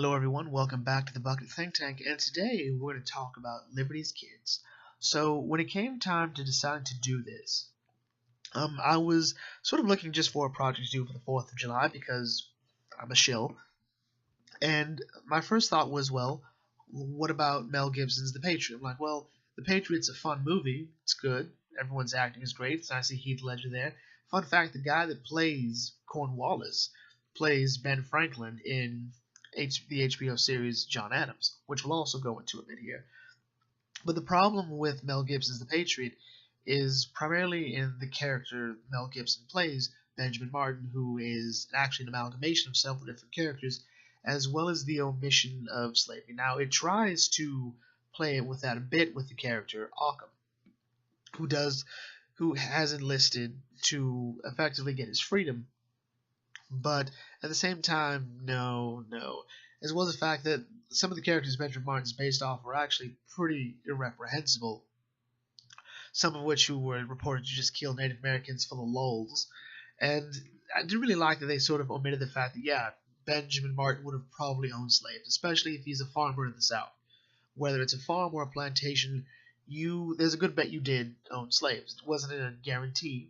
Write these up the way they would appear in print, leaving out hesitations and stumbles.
Hello, everyone. Welcome back to the Bucket Think Tank, and today we're going to talk about Liberty's Kids. So, when it came time to decide to do this, I was sort of looking just for a project to do for the 4th of July because I'm a shill. And my first thought was, well, what about Mel Gibson's The Patriot? I'm like, well, The Patriot's a fun movie. It's good. Everyone's acting is great. It's nice to see Heath Ledger there. Fun fact, the guy that plays Cornwallis plays Ben Franklin in the HBO series John Adams, which we'll also go into a bit here. But the problem with Mel Gibson's The Patriot is primarily in the character Mel Gibson plays, Benjamin Martin, who is actually an amalgamation of several different characters, as well as the omission of slavery. Now, it tries to play it with that a bit with the character Occam, who has enlisted to effectively get his freedom, but at the same time, no. As well as the fact that some of the characters Benjamin Martin's based off were actually pretty irreprehensible, some of which who were reported to just kill Native Americans for the lulz. And I didn't really like that they sort of omitted the fact that, yeah, Benjamin Martin would have probably owned slaves, especially if he's a farmer in the South. Whether it's a farm or a plantation, there's a good bet you did own slaves. It wasn't a guarantee.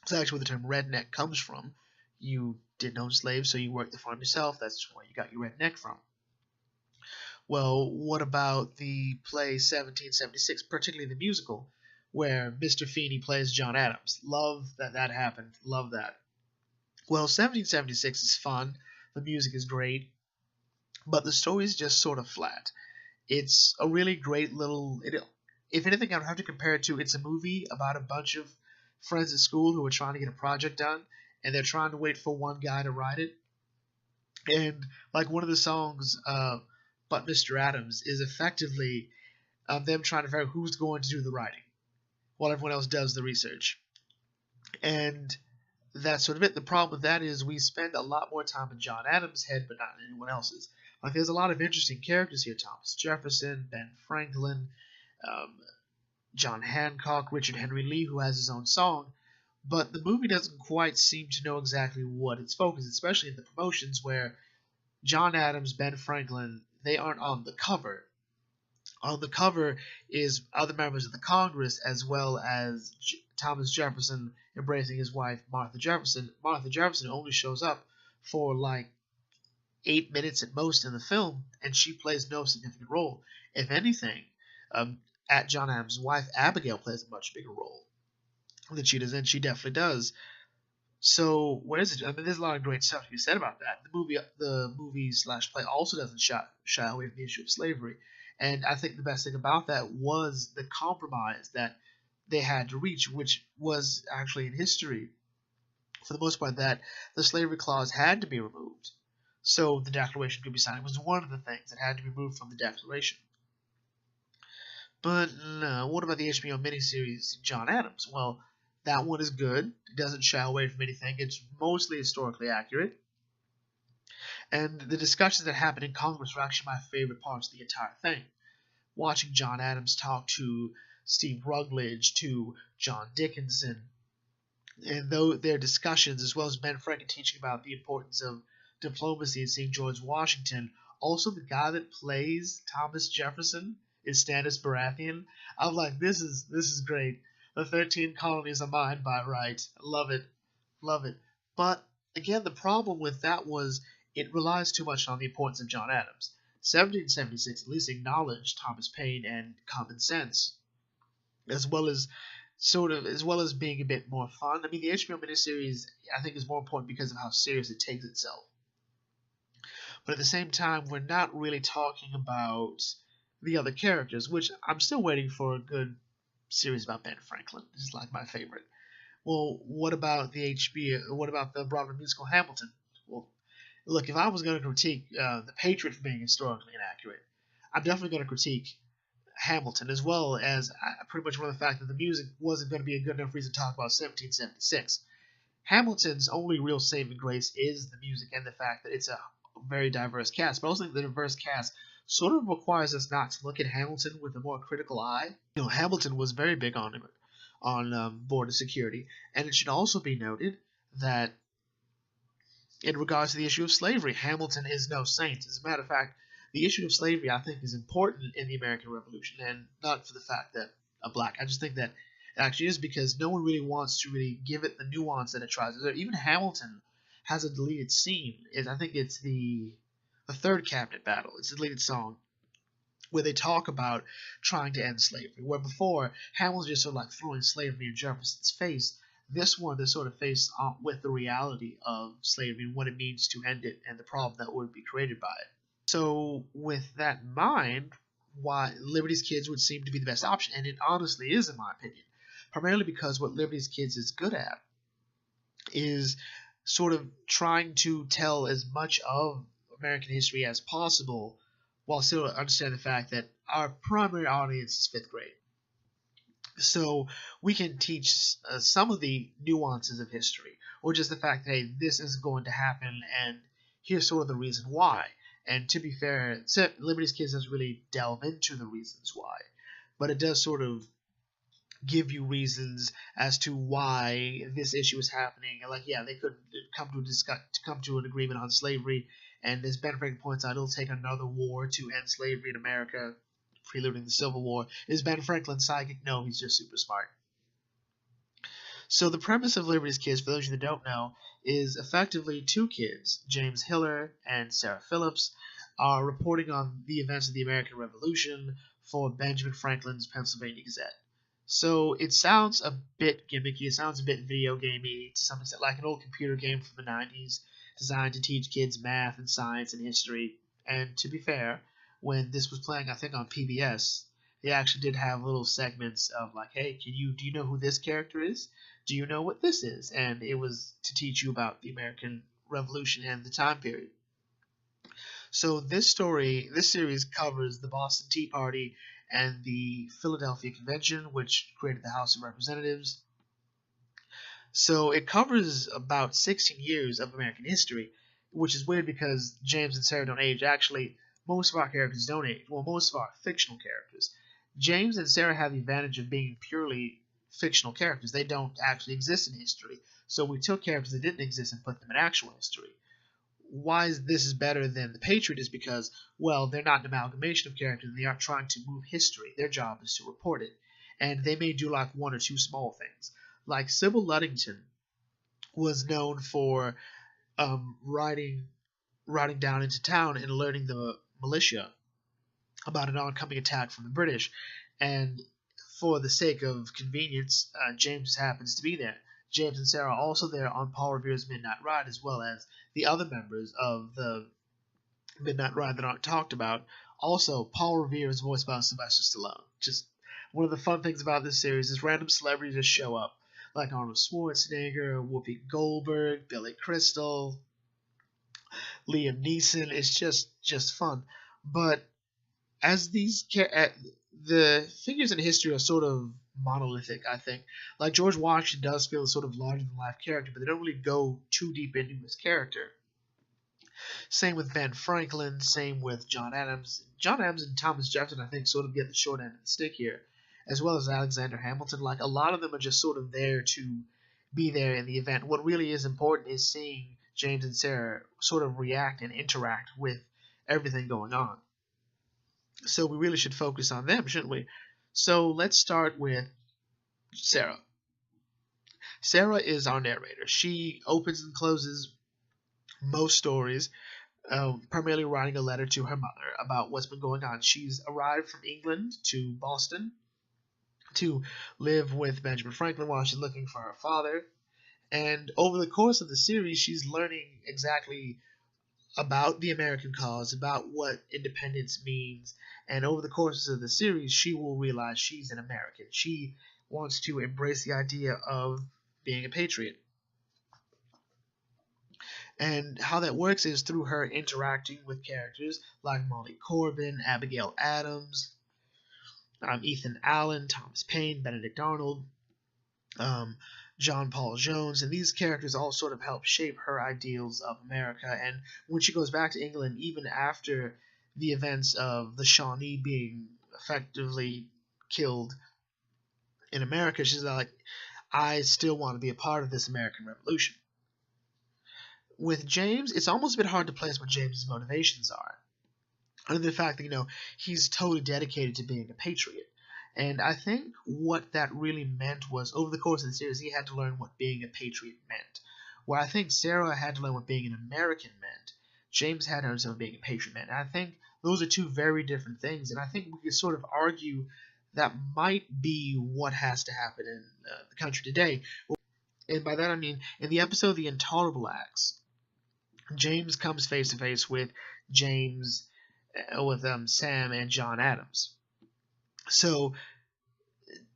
It's actually where the term redneck comes from. You didn't own slaves, so you worked the farm yourself. That's where you got your redneck from. Well, what about the play 1776, particularly the musical, where Mr. Feeney plays John Adams? Love that happened. Love that. Well, 1776 is fun. The music is great. But the story is just sort of flat. It's a really great little... if anything, I would have to compare it to, it's a movie about a bunch of friends at school who are trying to get a project done, and they're trying to wait for one guy to write it. And like one of the songs, But Mr. Adams, is effectively them trying to figure out who's going to do the writing while everyone else does the research. And that's sort of it. The problem with that is we spend a lot more time in John Adams' head, but not in anyone else's. Like, there's a lot of interesting characters here. Thomas Jefferson, Ben Franklin, John Hancock, Richard Henry Lee, who has his own song. But the movie doesn't quite seem to know exactly what its focus is, especially in the promotions where John Adams, Ben Franklin, they aren't on the cover. On the cover is other members of the Congress, as well as Thomas Jefferson embracing his wife, Martha Jefferson. Martha Jefferson only shows up for like 8 minutes at most in the film, and she plays no significant role. If anything, at John Adams' wife, Abigail, plays a much bigger role than she does, and she definitely does. So, where is it? I mean, there's a lot of great stuff to be said about that. The movie/play also doesn't shy away from the issue of slavery, and I think the best thing about that was the compromise that they had to reach, which was actually in history, for the most part, that the slavery clause had to be removed, so the Declaration could be signed. It was one of the things that had to be removed from the Declaration. But no, what about the HBO miniseries John Adams? Well, that one is good. It doesn't shy away from anything. It's mostly historically accurate. And the discussions that happen in Congress are actually my favorite parts of the entire thing. Watching John Adams talk to Steve Rutledge, to John Dickinson, and their discussions, as well as Ben Franklin teaching about the importance of diplomacy and seeing George Washington. Also, the guy that plays Thomas Jefferson is Stannis Baratheon. I'm like, this is great. The 13 colonies are mine by right. Love it. Love it. But, again, the problem with that was it relies too much on the importance of John Adams. 1776 at least acknowledged Thomas Paine and common sense, as well as being a bit more fun. I mean, the HBO miniseries, I think, is more important because of how serious it takes itself. But at the same time, we're not really talking about the other characters, which I'm still waiting for a good series about Ben Franklin. This is like my favorite. Well, what about the HBO? What about the Broadway musical Hamilton? Well, look, if I was going to critique The Patriot for being historically inaccurate, I'm definitely going to critique Hamilton, as well as pretty much one of the fact that the music wasn't going to be a good enough reason to talk about 1776. Hamilton's only real saving grace is the music and the fact that it's a very diverse cast, but I also think the diverse cast sort of requires us not to look at Hamilton with a more critical eye. You know, Hamilton was very big on border security, and it should also be noted that in regards to the issue of slavery. Hamilton is no saint. As a matter of fact, the issue of slavery, I think, is important in the American Revolution, and not for the fact that a black. I just think that it actually is, because no one really wants to really give it the nuance that it tries to do. Even Hamilton has a deleted scene. I think it's the third cabinet battle. It's a deleted song where they talk about trying to end slavery. Where before, Hamilton just sort of like throwing slavery in Jefferson's face. This one, they're sort of faced with the reality of slavery and what it means to end it and the problem that would be created by it. So, with that in mind, why Liberty's Kids would seem to be the best option, and it honestly is, in my opinion. Primarily because what Liberty's Kids is good at is sort of trying to tell as much of American history as possible while still understanding the fact that our primary audience is fifth grade. So we can teach some of the nuances of history, or just the fact that, hey, this is going to happen, and here's sort of the reason why. And to be fair, Liberty's Kids doesn't really delve into the reasons why, but it does sort of give you reasons as to why this issue is happening. And like, yeah, they could come to an agreement on slavery, and as Ben Franklin points out, it'll take another war to end slavery in America, preluding the Civil War. Is Ben Franklin psychic? No, he's just super smart. So the premise of Liberty's Kids, for those of you that don't know, is effectively two kids, James Hiller and Sarah Phillips, are reporting on the events of the American Revolution for Benjamin Franklin's Pennsylvania Gazette. So it sounds a bit gimmicky, it sounds a bit video gamey to some extent, like an old computer game from the 90s designed to teach kids math and science and history. And to be fair, when this was playing, I think on PBS, they actually did have little segments of like, hey, do you know who this character is? Do you know what this is? And it was to teach you about the American Revolution and the time period. So this series covers the Boston Tea Party and the Philadelphia Convention, which created the House of Representatives. So it covers about 16 years of American history, which is weird because James and Sarah don't age. Actually, most of our characters don't age. Well, most of our fictional characters. James and Sarah have the advantage of being purely fictional characters. They don't actually exist in history. So we took characters that didn't exist and put them in actual history. Why this is better than The Patriot is because, well, they're not an amalgamation of characters. They aren't trying to move history. Their job is to report it. And they may do like one or two small things. Like Sybil Ludington was known for riding down into town and alerting the militia about an oncoming attack from the British. And for the sake of convenience, James happens to be there. James and Sarah are also there on Paul Revere's Midnight Ride, as well as the other members of the Midnight Ride that aren't talked about. Also, Paul Revere is voiced by Sylvester Stallone. Just one of the fun things about this series is random celebrities just show up, like Arnold Schwarzenegger, Whoopi Goldberg, Billy Crystal, Liam Neeson. It's just fun. But as the figures in history are sort of monolithic, I think. Like George Washington does feel a sort of larger-than-life character, but they don't really go too deep into his character. Same with Ben Franklin, same with John Adams. John Adams and Thomas Jefferson, I think, sort of get the short end of the stick here, as well as Alexander Hamilton. Like, a lot of them are just sort of there to be there in the event. What really is important is seeing James and Sarah sort of react and interact with everything going on. So we really should focus on them, shouldn't we? So let's start with Sarah. Sarah is our narrator. She opens and closes most stories, primarily writing a letter to her mother about what's been going on. She's arrived from England to Boston to live with Benjamin Franklin while she's looking for her father. And over the course of the series, she's learning exactly about the American cause, about what independence means, and over the course of the series, she will realize she's an American. She wants to embrace the idea of being a patriot. And how that works is through her interacting with characters like Molly Corbin, Abigail Adams, Ethan Allen, Thomas Paine, Benedict Arnold, John Paul Jones, and these characters all sort of help shape her ideals of America. And when she goes back to England, even after the events of the Shawnee being effectively killed in America, she's like, I still want to be a part of this American Revolution. with James, it's almost a bit hard to place what James's motivations are. Other than the fact that, he's totally dedicated to being a patriot. And I think what that really meant was, over the course of the series, he had to learn what being a patriot meant. Where I think Sarah had to learn what being an American meant, James had to understand what being a patriot meant. And I think those are two very different things. And I think we could sort of argue that might be what has to happen in the country today. And by that I mean, in the episode The Intolerable Acts, James comes face to face with Sam and John Adams. So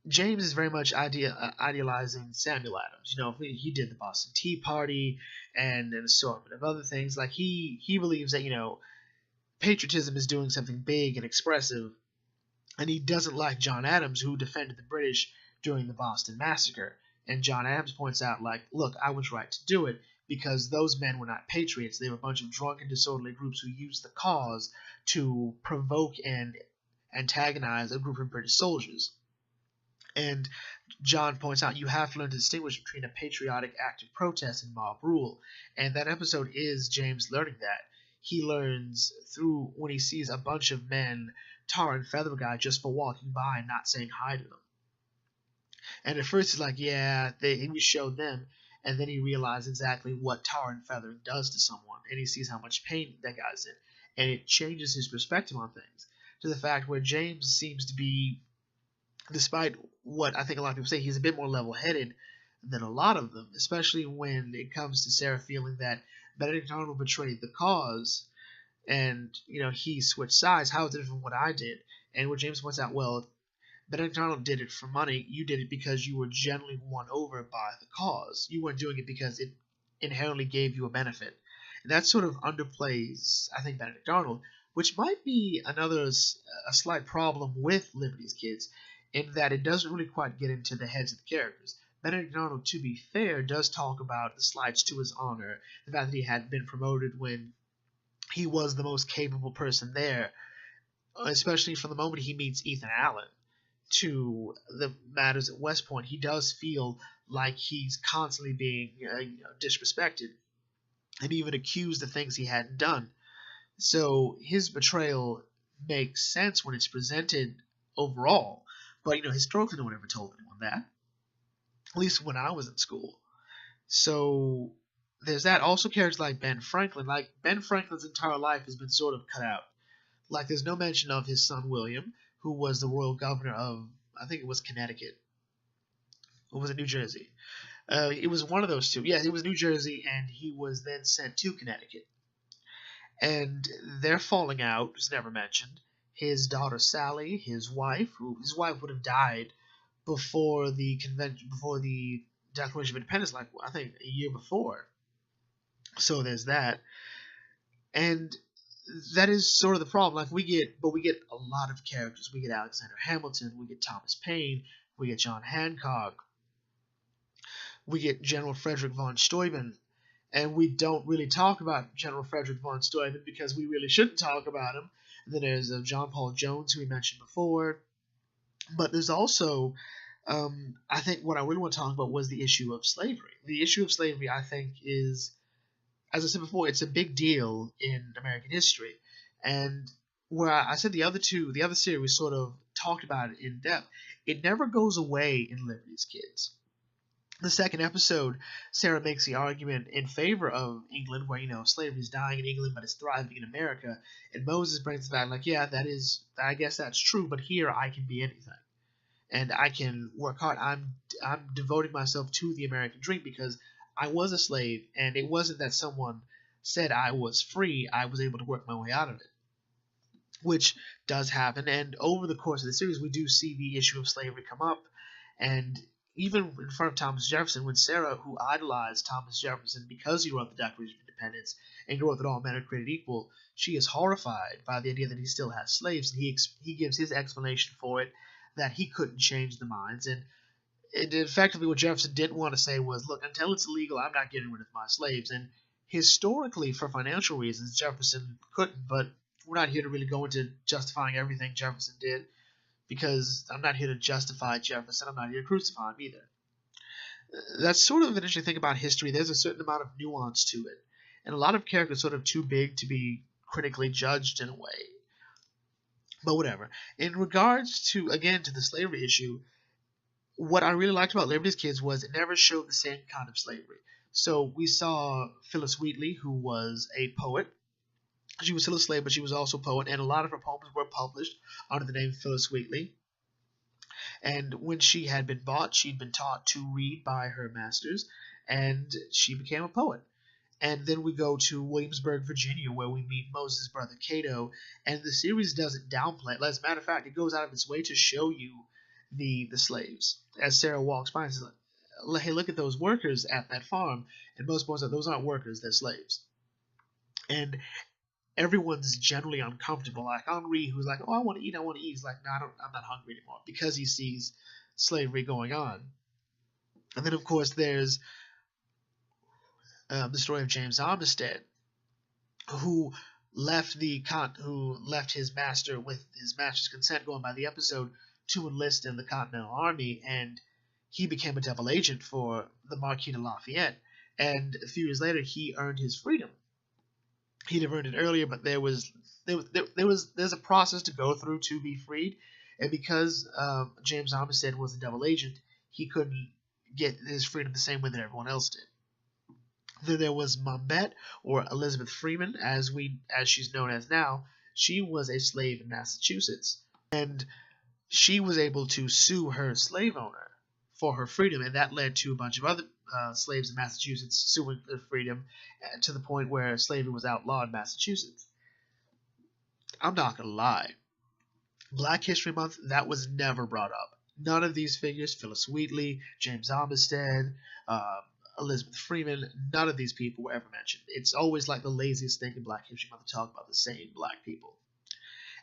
James is very much idealizing Samuel Adams. He did the Boston Tea Party and an assortment of other things. Like he believes that patriotism is doing something big and expressive, and he doesn't like John Adams, who defended the British during the Boston Massacre. And John Adams points out, like, look, I was right to do it because those men were not patriots. They were a bunch of drunken, disorderly groups who used the cause to provoke and antagonize a group of British soldiers. And John points out you have to learn to distinguish between a patriotic act of protest and mob rule. And that episode is James learning that. He learns through when he sees a bunch of men tar and feather a guy just for walking by and not saying hi to them. And at first he's like, yeah, we showed them. And then he realizes exactly what tar and feathering does to someone. And he sees how much pain that guy's in. And it changes his perspective on things to the fact where James seems to be, despite what I think a lot of people say, he's a bit more level-headed than a lot of them, especially when it comes to Sarah feeling that Benedict Arnold betrayed the cause and, he switched sides. How is it different from what I did? And what James points out, well, Benedict Arnold did it for money. You did it because you were generally won over by the cause. You weren't doing it because it inherently gave you a benefit. And that sort of underplays, I think, Benedict Arnold, which might be a slight problem with Liberty's Kids, in that it doesn't really quite get into the heads of the characters. Benedict Arnold, to be fair, does talk about the slights to his honor, the fact that he had been promoted when he was the most capable person there, especially from the moment he meets Ethan Allen to the matters at West Point. He does feel like he's constantly being disrespected and even accused of things he hadn't done. So his betrayal makes sense when it's presented overall. But, historically, no one ever told anyone that. At least when I was in school. So there's that. Also characters like Ben Franklin. Like, Ben Franklin's entire life has been sort of cut out. Like, there's no mention of his son William, who was the royal governor of, I think it was Connecticut. Or was it New Jersey? It was one of those two. Yeah, it was New Jersey, and he was then sent to Connecticut. And their falling out was never mentioned. His daughter Sally, his wife would have died before the Declaration of Independence, like I think a year before. So there's that. And that is sort of the problem. Like we get a lot of characters. We get Alexander Hamilton, we get Thomas Paine, we get John Hancock, we get General Frederick von Steuben, and we don't really talk about General Frederick von Steuben because we really shouldn't talk about him. And then there's John Paul Jones, who we mentioned before. But there's also, I think what I really want to talk about was the issue of slavery. The issue of slavery, I think, is, as I said before, it's a big deal in American history. And where I said the other series sort of talked about it in depth, it never goes away in Liberty's Kids. The second episode, Sarah makes the argument in favor of England, where, slavery is dying in England, but it's thriving in America. And Moses brings the fact, like, yeah, I guess that's true, but here I can be anything. And I can work hard. I'm devoting myself to the American dream because I was a slave, and it wasn't that someone said I was free. I was able to work my way out of it, which does happen. And over the course of the series, we do see the issue of slavery come up. And even in front of Thomas Jefferson, when Sarah, who idolized Thomas Jefferson because he wrote the Declaration of Independence and wrote that all men are created equal, she is horrified by the idea that he still has slaves. And he gives his explanation for it, that he couldn't change the minds. And effectively what Jefferson didn't want to say was, look, until it's illegal, I'm not getting rid of my slaves. And historically, for financial reasons, Jefferson couldn't, but we're not here to really go into justifying everything Jefferson did, because I'm not here to justify Jefferson. I'm not here to crucify him either. That's sort of an interesting thing about history. There's a certain amount of nuance to it. and a lot of characters sort of too big to be critically judged in a way. But whatever. In regards to, again, to the slavery issue, what I really liked about Liberty's Kids was it never showed the same kind of slavery. So we saw Phillis Wheatley, who was a poet. She was still a slave, but she was also a poet, and a lot of her poems were published under the name Phillis Wheatley. And when she had been bought, she'd been taught to read by her masters, and she became a poet. And then we go to Williamsburg, Virginia, where we meet Moses' brother Cato, and the series doesn't downplay it. As a matter of fact, it goes out of its way to show you the slaves. As Sarah walks by and says, hey, look at those workers at that farm. And most points out, those aren't workers, they're slaves. And everyone's generally uncomfortable. Like Henri, who's like, oh, I want to eat. He's like, no, I'm not hungry anymore, because he sees slavery going on. And then, of course, there's the story of James Armistead, who left his master with his master's consent, going by the episode, to enlist in the Continental Army, and he became a double agent for the Marquis de Lafayette. And a few years later, he earned his freedom. He'd have earned it earlier, but there's a process to go through to be freed, and because James Armistead was a double agent, he couldn't get his freedom the same way that everyone else did. Then there was Mambette, or Elizabeth Freeman, as she's known as now. She was a slave in Massachusetts, and she was able to sue her slave owner for her freedom, and that led to a bunch of other slaves in Massachusetts suing for freedom, to the point where slavery was outlawed in Massachusetts. I'm not gonna lie, Black History Month, that was never brought up. None of these figures, Phillis Wheatley, James Armistead, Elizabeth Freeman, none of these people were ever mentioned. It's always like the laziest thing in Black History Month to talk about the same black people.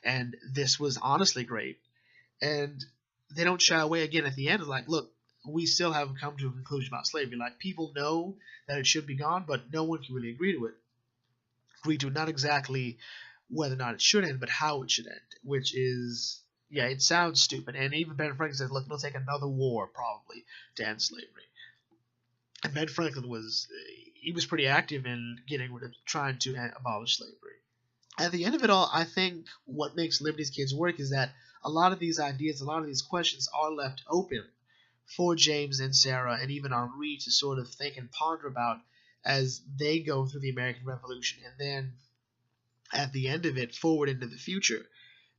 And this was honestly great. And they don't shy away again at the end. Like, look, we still haven't come to a conclusion about slavery. Like, people know that it should be gone, but no one can really agree to it. Not exactly whether or not it should end, but how it should end. Which is, yeah, it sounds stupid. And even Ben Franklin says, look, it'll take another war, probably, to end slavery. And Ben Franklin was pretty active in trying to abolish slavery. At the end of it all, I think what makes Liberty's Kids work is that a lot of these ideas, a lot of these questions are left open for James and Sarah and even Henri to sort of think and ponder about as they go through the American Revolution, and then at the end of it, forward into the future.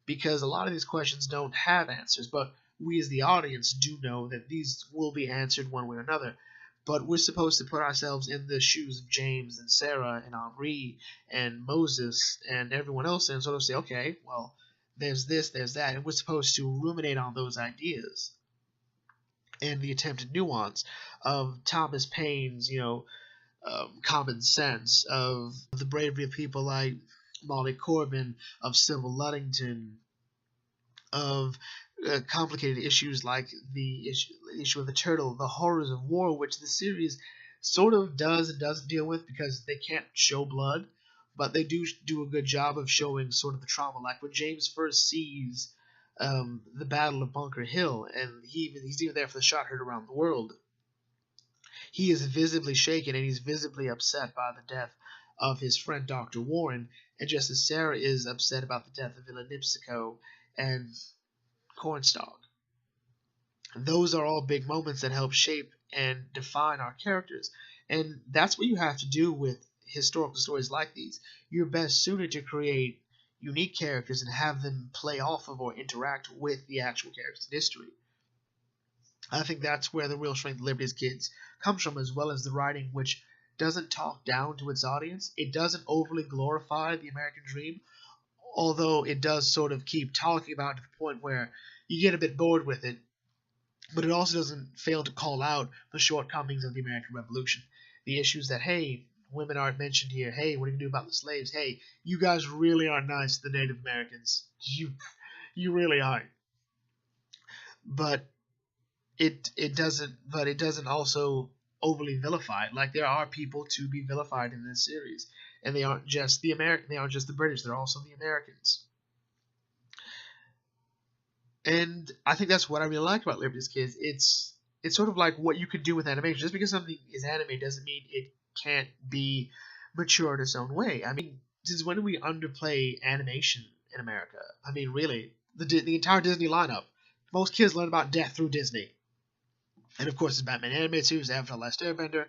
Because a lot of these questions don't have answers, but we as the audience do know that these will be answered one way or another. But we're supposed to put ourselves in the shoes of James and Sarah and Henri and Moses and everyone else and sort of say, okay, well, there's this, there's that. And we're supposed to ruminate on those ideas and the attempted nuance of Thomas Paine's, common sense, of the bravery of people like Molly Corbin, of Sybil Ludington, of complicated issues like the issue of the turtle, the horrors of war, which the series sort of does and doesn't deal with because they can't show blood, but they do a good job of showing sort of the trauma. Like when James first sees the Battle of Bunker Hill, and he's even there for the shot heard around the world, he is visibly shaken and he's visibly upset by the death of his friend Dr. Warren, and just as Sarah is upset about the death of Villa Nipsico and Cornstalk. Those are all big moments that help shape and define our characters, and that's what you have to do with historical stories like these. You're best suited to create unique characters and have them play off of or interact with the actual characters in history. I think that's where the real strength of Liberty's Kids comes from, as well as the writing, which doesn't talk down to its audience. It doesn't overly glorify the American dream, although it does sort of keep talking about it to the point where you get a bit bored with it. But it also doesn't fail to call out the shortcomings of the American Revolution. The issues that, hey, women aren't mentioned here. Hey, what are you going to do about the slaves? Hey, you guys really are nice to the Native Americans. You really aren't. But it doesn't also overly vilify it. Like, there are people to be vilified in this series, and they aren't just the British. They're also the Americans. And I think that's what I really like about Liberty's Kids. It's sort of like what you could do with animation. Just because something is anime doesn't mean it can't be mature in its own way. I mean, since when do we underplay animation in America? I mean, really, the entire Disney lineup. Most kids learn about death through Disney. And of course, there's Batman animated series, Avatar: Last Airbender,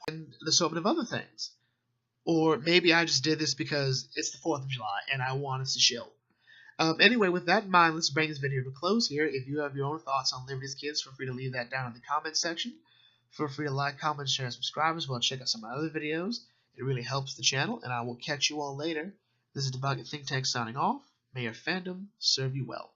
and the assortment of other things. Or maybe I just did this because it's the 4th of July and I want us to chill. Anyway, with that in mind, let's bring this video to a close here. If you have your own thoughts on Liberty's Kids, feel free to leave that down in the comments section. Feel free to like, comment, share, and subscribe as well. Check out some of my other videos. It really helps the channel, and I will catch you all later. This is Debug Think Tank signing off. May your fandom serve you well.